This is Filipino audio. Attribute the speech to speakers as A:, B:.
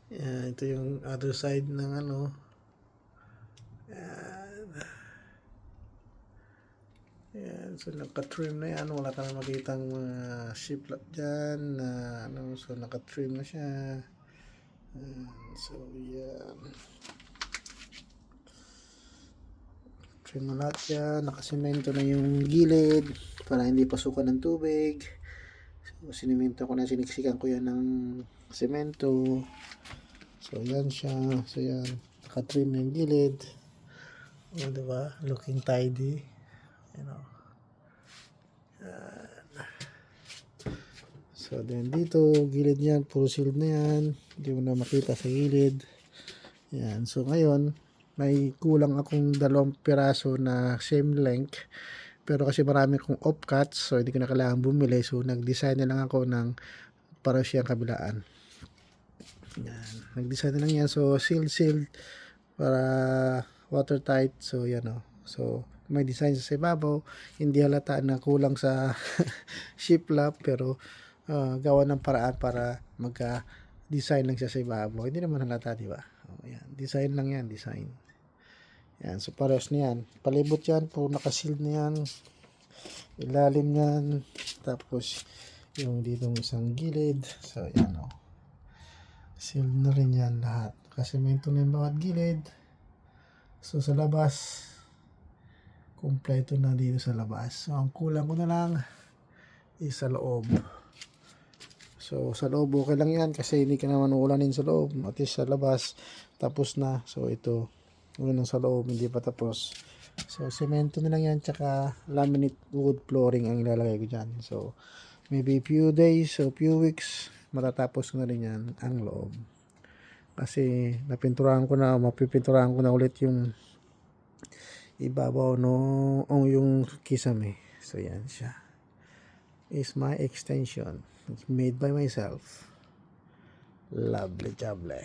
A: Yan, ito yung other side ng ano. Yan. Yan. So, naka-trim na yan. Wala ka na makitang mga shiplap dyan. Na, ano, so, naka-trim na siya. So, yan. Trim na lahat yan. Nakasemento na yung gilid para hindi pasukan ng tubig. So, sinimento ko na, siniksikan ko yan ng semento. So, yan siya. So, yan. Naka-trim na yung gilid. O, diba? Looking tidy. You know. So, then dito, gilid yan. Puro sealed na yan. Hindi mo na makita sa gilid. Yan. So, ngayon, may kulang akong 2 piraso na same length. Pero kasi marami kong off-cuts. So, hindi ko na kailangan bumili. So, nag-design na lang ako ng para siyang kabilaan. Yan. Nag-design na lang yan. So, sealed para watertight. So, yan o. So, may design sa ibabaw. Hindi halata na kulang sa shiplap. Pero, gawa ng paraan para magka-design lang siya sa ibabaw. Hindi naman halata, di ba? Yan. Design lang yan. Design. Yan. So, pares na yan. Palibot yan. Puro nakasealed na yan. Ilalim yan. Tapos, yung dito isang gilid. So, yan o. Sealed na rin yan lahat. Kasemento na yung bawat gilid. So, sa labas, kompleto na dito sa labas. So, ang kulang ko na lang is sa loob. So, sa loob, okay lang yan kasi hindi ka naman ulanin sa loob. At least sa labas, tapos na. So, ito, yun sa loob, hindi pa tapos. So, semento na lang yan, tsaka laminate wood flooring ang ilalagay ko dyan. So, maybe few days o few weeks, matatapos ko na rin yan ang loob. Kasi, mapipinturahan ko na ulit yung ibabaw no, yung kisame. So, yan siya. Is my extension. It's made by myself. Lovely, lovely.